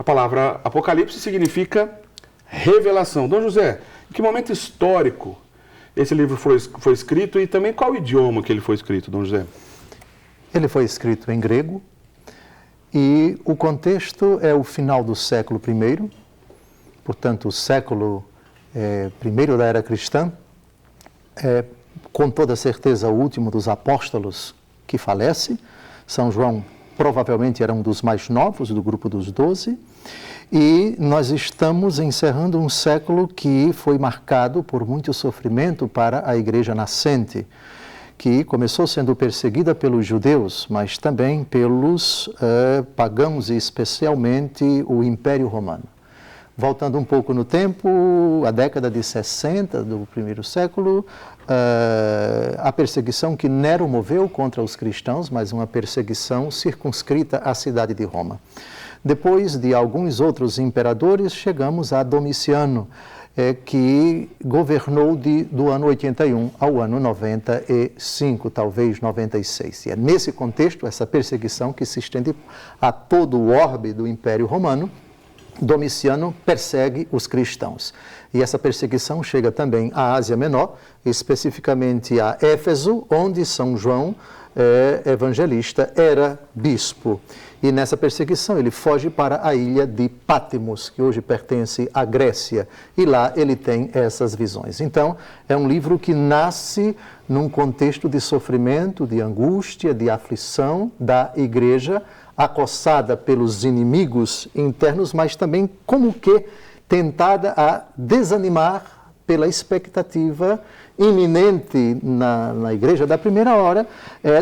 A palavra Apocalipse significa revelação. Dom José, em que momento histórico esse livro foi escrito e também qual idioma que ele foi escrito, Dom José? Ele foi escrito em grego e o contexto é o final do século I, portanto, o século I da era cristã, com toda certeza o último dos apóstolos que falece. São João provavelmente era um dos mais novos do grupo dos 12, e nós estamos encerrando um século que foi marcado por muito sofrimento para a igreja nascente, que começou sendo perseguida pelos judeus, mas também pelos pagãos e especialmente o Império Romano. Voltando um pouco no tempo, a década de 60 do primeiro século, a perseguição que Nero moveu contra os cristãos, mas uma perseguição circunscrita à cidade de Roma. Depois de alguns outros imperadores, chegamos a Domiciano, que governou do ano 81 ao ano 95, talvez 96. E é nesse contexto, essa perseguição que se estende a todo o orbe do Império Romano. Domiciano persegue os cristãos. E essa perseguição chega também à Ásia Menor, especificamente a Éfeso, onde São João Evangelista era bispo. E nessa perseguição ele foge para a ilha de Patmos, que hoje pertence à Grécia. E lá ele tem essas visões. Então, é um livro que nasce num contexto de sofrimento, de angústia, de aflição da igreja, acossada pelos inimigos internos, mas também como que tentada a desanimar pela expectativa iminente na igreja da primeira hora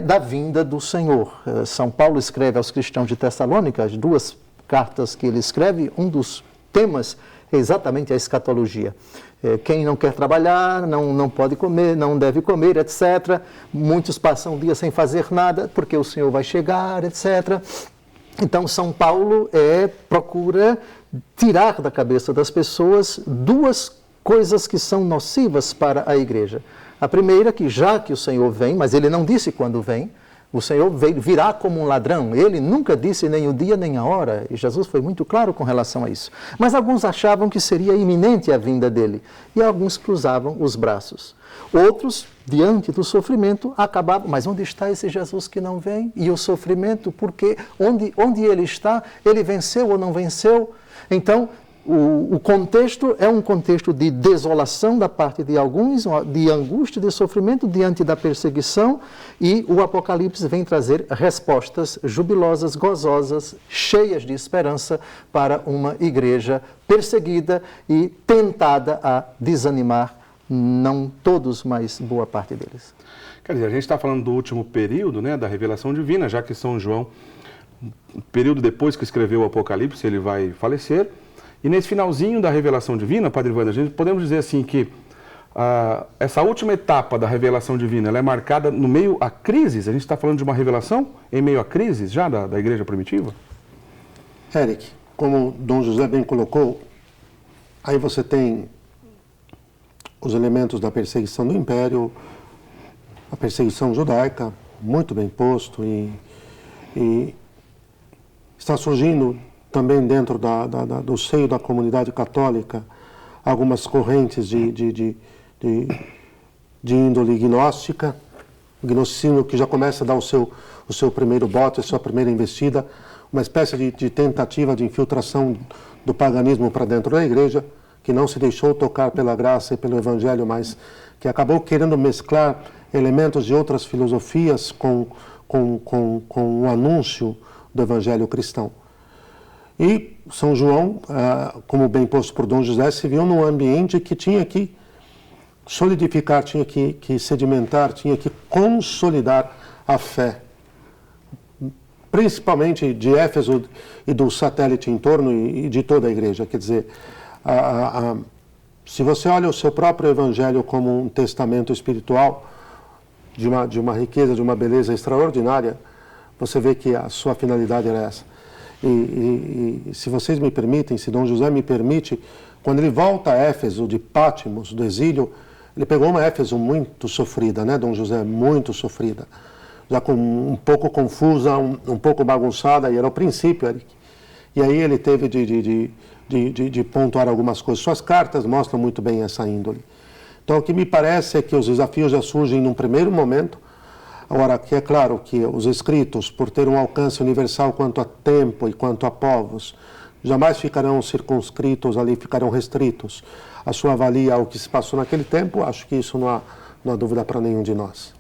da vinda do Senhor. São Paulo escreve aos cristãos de Tessalônica, as 2 cartas que ele escreve, um dos temas é exatamente a escatologia. Quem não quer trabalhar, não pode comer, não deve comer, etc. Muitos passam o dia sem fazer nada, porque o Senhor vai chegar, etc. Então, São Paulo procura tirar da cabeça das pessoas 2 coisas que são nocivas para a igreja. A primeira, que já que o Senhor vem, mas ele não disse quando vem, o Senhor virá como um ladrão. Ele nunca disse nem o dia nem a hora, e Jesus foi muito claro com relação a isso. Mas alguns achavam que seria iminente a vinda dele, e alguns cruzavam os braços. Outros, diante do sofrimento, acabavam, mas onde está esse Jesus que não vem? E o sofrimento, porque onde ele está? Ele venceu ou não venceu? Então, o contexto é um contexto de desolação da parte de alguns, de angústia, de sofrimento diante da perseguição, e o Apocalipse vem trazer respostas jubilosas, gozosas, cheias de esperança para uma igreja perseguida e tentada a desanimar, não todos, mas boa parte deles. Quer dizer, a gente está falando do último período, né, da revelação divina, já que São João, período depois que escreveu o Apocalipse, ele vai falecer. E nesse finalzinho da revelação divina, Padre Wander, a gente podemos dizer assim que essa última etapa da revelação divina, ela é marcada no meio a crises? A gente está falando de uma revelação em meio a crises já da igreja primitiva? Eric, como Dom José bem colocou, aí você tem os elementos da perseguição do Império, a perseguição judaica, muito bem posto, e está surgindo também dentro do seio da comunidade católica algumas correntes de índole gnóstica, o gnosticismo que já começa a dar o seu primeiro bote, a sua primeira investida, uma espécie de tentativa de infiltração do paganismo para dentro da igreja, que não se deixou tocar pela graça e pelo evangelho, mas que acabou querendo mesclar elementos de outras filosofias com o anúncio do evangelho cristão. E São João, como bem posto por Dom José, se viu num ambiente que tinha que solidificar, tinha que sedimentar, tinha que consolidar a fé, principalmente de Éfeso e do satélite em torno e de toda a igreja. Quer dizer, se você olha o seu próprio evangelho como um testamento espiritual de uma riqueza, de uma beleza extraordinária, você vê que a sua finalidade era essa. E se vocês me permitem, se Dom José me permite, quando ele volta a Éfeso de Patmos, do exílio, ele pegou uma Éfeso muito sofrida, né, Dom José? Muito sofrida, já um pouco confusa, um pouco bagunçada, e era o princípio, Eric. e aí ele teve de pontuar algumas coisas. Suas cartas mostram muito bem essa índole. Então, o que me parece é que os desafios já surgem num primeiro momento. Agora, que é claro que os escritos, por ter um alcance universal quanto a tempo e quanto a povos, jamais ficarão circunscritos ali, ficarão restritos a sua valia ao que se passou naquele tempo. Acho que isso não há dúvida para nenhum de nós.